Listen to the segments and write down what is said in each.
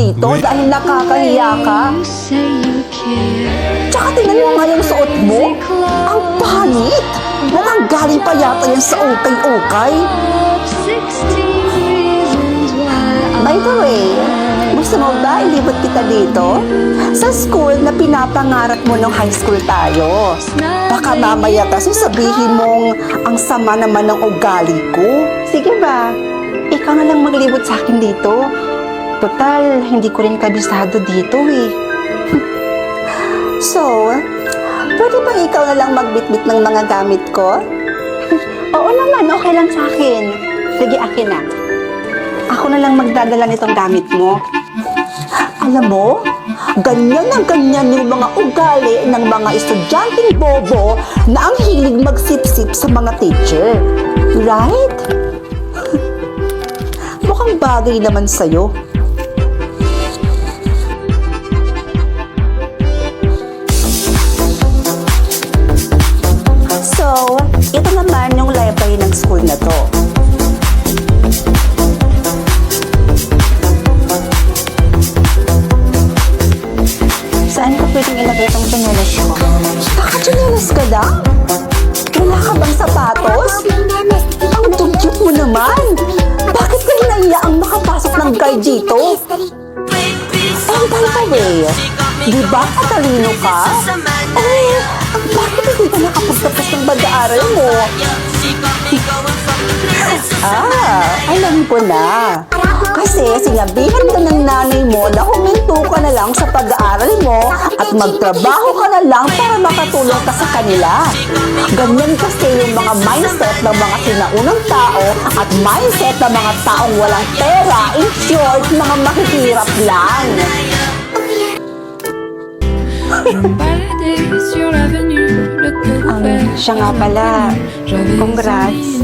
dito dahil nakakahiya ka. Tsaka tingnan mo nga yung suot mo. Ang pangit! Mukhang galing pa yata yan sa ukay-ukay. By the way, gusto mo ba ilibot kita dito? Sa school na pinapangarap mo nung high school tayo. Baka mamaya kasi sabihin mong ang sama naman ng ugali ko. Sige ba? Ikaw na lang maglibot sa akin dito. Total, hindi ko rin kabisado dito eh. So, pwede ba ikaw na lang magbitbit ng mga gamit ko? Oo naman, okay lang sa akin. Sige, akin na. Ako na lang magdadala nitong gamit mo. Alam mo, ganyan na ganyan yung mga ugali ng mga estudyanteng bobo na ang hilig magsip-sip sa mga teacher. Right? Mukhang bagay naman sa'yo. So, ito naman yung library ng school na to. Saan ka pwedeng ilagay itong tsinelas mo? Naka-tsinelas ka lang? Wala ka bang sapatos? Ang dugyot mo naman! Bakit ka hinahiyaang makapasok ng guard dito? And by the way, di ba katalino ka? Bakit hindi ka nakapagtapos ng pag-aaral mo? Alam ko na. Kasi sinabihan ka ng nanay mo na huminto ka na lang sa pag-aaral mo at magtrabaho ka na lang para makatulong ka sa kanila. Ganyan kasi yung mga mindset ng mga sinaunang tao at mindset ng mga taong walang pera, in short, mga mahihirap lang. Siya nga pala, congrats.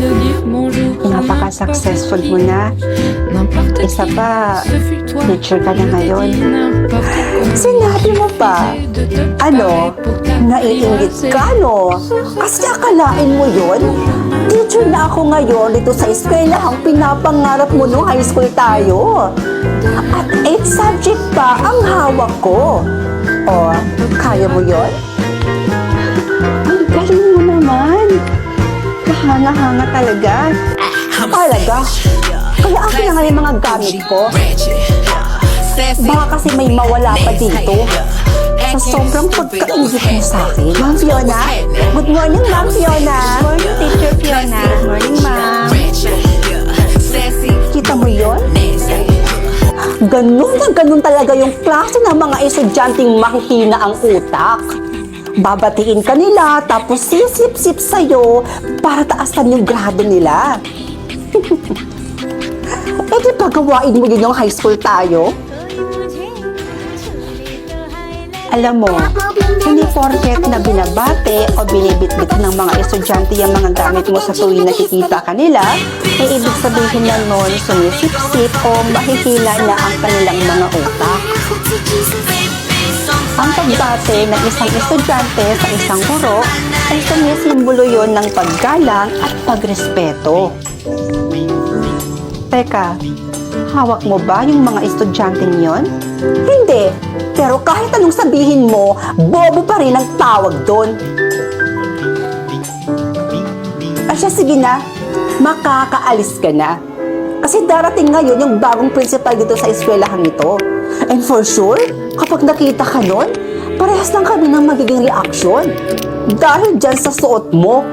Napaka-successful mo na. Isa pa, teacher ka na ngayon. Sinabi mo pa, naiingit ka, no? Kasi akalain mo yun? Teacher na ako ngayon dito sa eskwelahang pinapangarap mo nung high school tayo. At 8 subject pa ang hawak ko. O, kaya mo yun? Ang galing mo naman. Kahanga-hanga talaga. Talaga? Kaya akin na nga yung mga gamit ko. Baka kasi may mawala pa dito. Sa sobrang pagkaingit mo sa akin. Ma'am Fiona? Good morning, Ma'am Fiona. Good morning, Teacher Fiona. Good morning, Ma'am. Kita mo yun? Ganun na ganun talaga yung klase ng mga estudyanteng mahihina ang utak. Babatiin ka nila, tapos sisip-sip sa'yo para taasan yung grado nila. Eh di pagawain mo yun yung high school tayo? Alam mo, hindi porket na binabate o binibitbit ng mga estudyante yung mga gamit mo sa tuwing nakikita kanila, ay ibig sabihin na nun sumisip-sip o mahihila na ang kanilang mga utak. Ang pagbate ng isang estudyante sa isang guro ay sumisimbolo yon ng paggalang at pagrespeto. Teka, hawak mo ba yung mga estudyanteng yon? Hindi. Pero kahit anong sabihin mo, bobo pa rin ang tawag doon. Asya, sige na. Makakaalis ka na. Kasi darating ngayon yung bagong principal dito sa eskwelahan ito. And for sure, kapag nakita ka nun, parehas lang kami ng magiging reaction. Dahil dyan sa suot mo,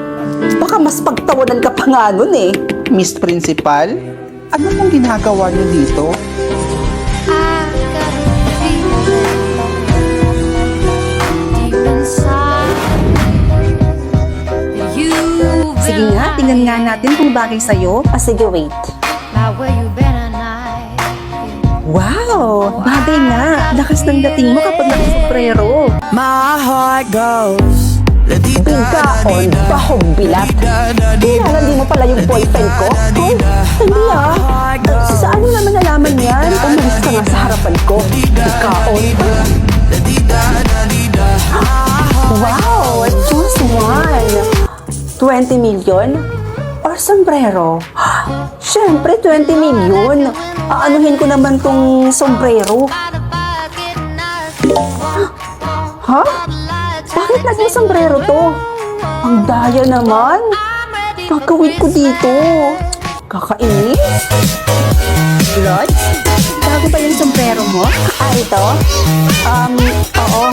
baka mas pagtawanan ka pa nga nun eh. Miss Principal, ano pong ginagawa niyo dito? Sige nga, tingnan nga natin kung bagay sa'yo. Sige, wait. Wow! Bagay nga! Lakas ng dating mo kapag nakasuprero. My heart goes Bingkaon, bahog bilat. Hindi mo pala yung boyfriend ko? Oh, hindi ah. Saan mo naman nalaman yan? Umalis ka nga sa harapan ko. Bingkaon. Wow! Choose one. 20 million? Or sombrero? Siyempre, 20 million. Aanuhin ko naman tong sombrero. Ha? Bakit naging sombrero to? Ang daya naman. Gagawin ko dito. Kakainis. Lods, bago ba yung sombrero mo? Ito? Oo.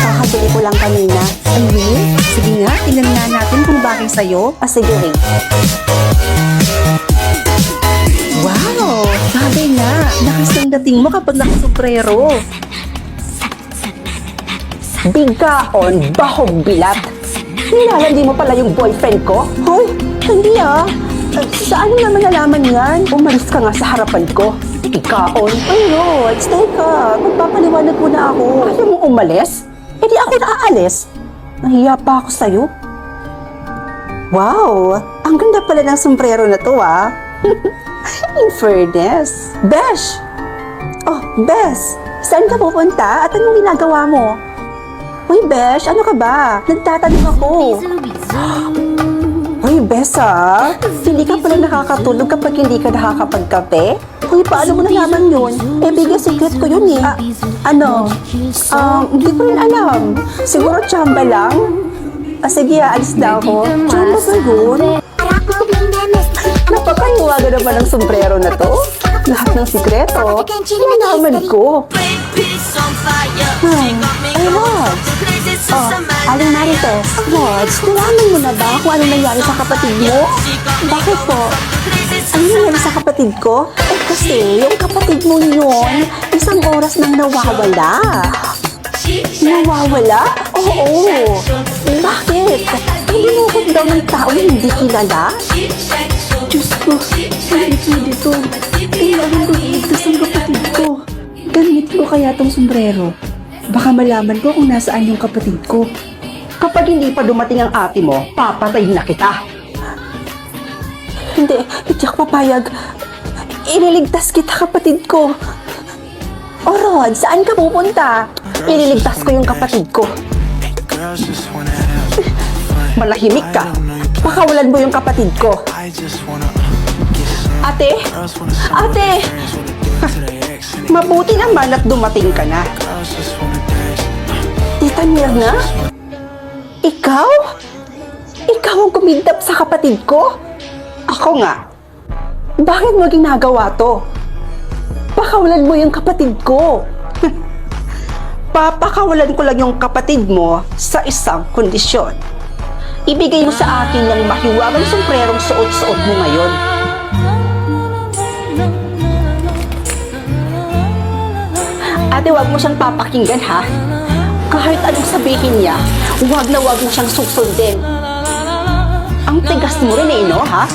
Kakabili ko lang kanina. Ayun? Sige nga, tingnan nga natin kung bagay sa'yo. Sige rin. Wow! Bagay nga. Lakas ng dating mo kapag nakasombrero. Bigkaon, bahog bilat. Nilalandi mo pala yung boyfriend ko? Hoy, hindi ah. Saan mo naman nalaman yan? Umalis ka nga sa harapan ko. Bigkaon. Ay, Rods, teka. Magpapaliwanag mo na ako. Ayaw mong umalis? Eh di ako naaalis. Nahiya pa ako sa'yo. Wow! Ang ganda pala ng sombrero na to ah. In fairness. Besh! Oh, Besh! Saan ka pupunta at anong ginagawa mo? Uy, Besh, ano ka ba? Nagtatanong ako. Uy, Besh ah, hindi ka pala nakakatulog kapag hindi ka nakakapagkape? Uy, paano mo nalaman yun? Eh, bigay secret ko yun eh. Hindi ko rin alam. Siguro tsamba lang? Sige, alis na ako. Tsamba ba yun? Napakaiwaga naman ng sombrero na to. Lahat ng sikreto, nalaman ko. Ay, Rods. Aling Marites. Rods, nalaman mo na ba kung ano nangyari sa kapatid mo? Bakit po? Ano nangyari sa kapatid ko? Eh kasi, yung kapatid mo yun, isang oras nang nawawala. Nawawala? Oo. Bakit? Tinulukot daw ng tao na hindi kilala? Diyos ko, hindi dito. Kailangan ko iligtas ang kapatid ko. Gamit ko kaya tong sombrero. Baka malaman ko kung nasaan yung kapatid ko. Kapag hindi pa dumating ang ate mo, papatayin na kita. Hindi ako papayag. Ililigtas kita, kapatid ko. O Rod, saan ka pupunta? Ililigtas ko yung kapatid ko. Malahimik ka. Pakawalan mo yung kapatid ko. Ate? Ate! Mabuti naman at dumating ka na. Tita Mirna? Ikaw? Ikaw ang kumidnap sa kapatid ko? Ako nga. Bakit mo ginagawa to? Pakawalan mo yung kapatid ko. Papakawalan ko lang yung kapatid mo sa isang kondisyon. Ibigay mo sa akin yung mahiwagang sombrerong suot-suot mo ngayon. Ate, wag mo siyang papakinggan, ha? Kahit anong sabihin niya, wag na wag mo siyang susundin. Ang tigas mo rin eh, no, ha?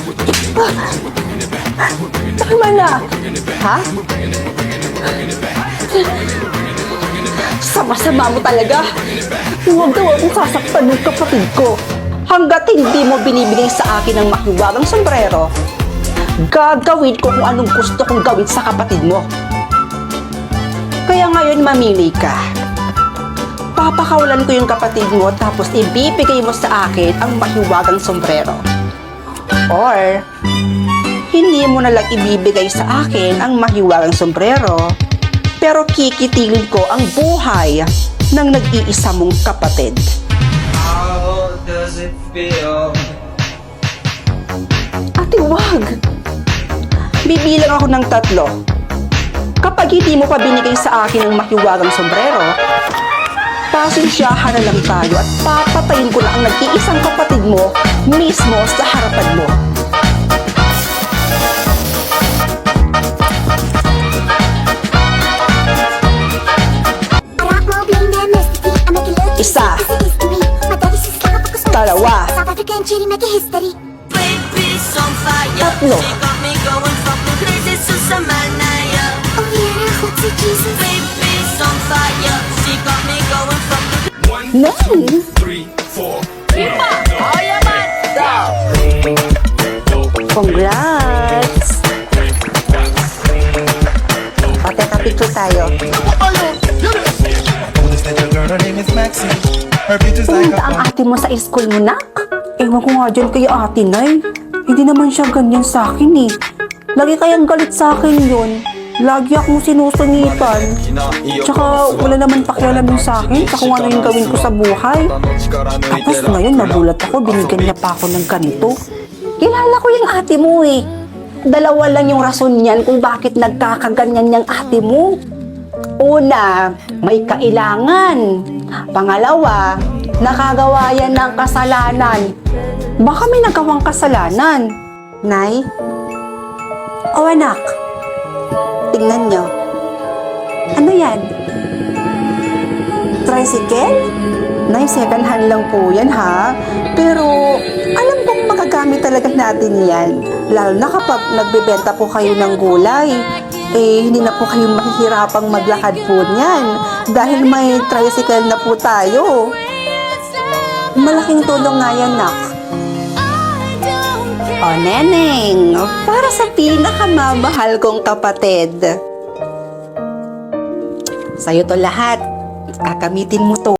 Tama na! Ha? Sama-sama mo talaga. Huwag na huwag mong sasaktan ng kapatid ko. Hanggat hindi mo binibigay sa akin ang mahiwagang sombrero, gagawin ko kung anong gusto kong gawin sa kapatid mo. Kaya ngayon mamili ka. Papakawalan ko yung kapatid mo tapos ibibigay mo sa akin ang mahiwagang sombrero. Or, hindi mo na lang ibibigay sa akin ang mahiwagang sombrero, pero kikitilin ko ang buhay ng nag-iisa mong kapatid. How does it feel? Ate, wag! Bibilang ako ng 3. Kapag hindi mo pa binigay sa akin ang mahiwagang sombrero, pasensyahan na lang tayo at papatayin ko na ang nag-iisang kapatid mo mismo sa harapan mo. Isa. 2. 3. Nine. 3, 4. Congrats! Pateka picture tayo. Pumunta ang ate mo sa school mo, nak? Ewan ko nga dyan kay ate, Nay. Hindi naman siya ganyan sa akin eh. Lagi kayang galit sa akin yun. Lagi akong sinusungitan. Tsaka wala naman pakialam yun sa akin sa kung ano yung gawin ko sa buhay. Tapos ngayon, nagulat ako, binigyan niya pa ako ng ganito. Kilala ko yung ate mo eh. Dalawa lang yung rason niyan kung bakit nagkakaganyan yung ate mo. Una, may kailangan. Pangalawa, nakagawa yan ng kasalanan. Baka may nagawang kasalanan. Nay? O anak, tingnan nyo. Ano yan? Tricycle? Nay, second hand lang po yan ha. Pero alam kong magagamit talaga natin yan. Lalo na kapag nagbebenta po kayo ng gulay. Hindi na po kayo mahihirapang maglakad po niyan. Dahil may tricycle na po tayo. Malaking tulong nga yan, nak. O, Neneng, para sa pinakamamahal kong kapatid. Sa'yo to lahat. Kakamitin mo to.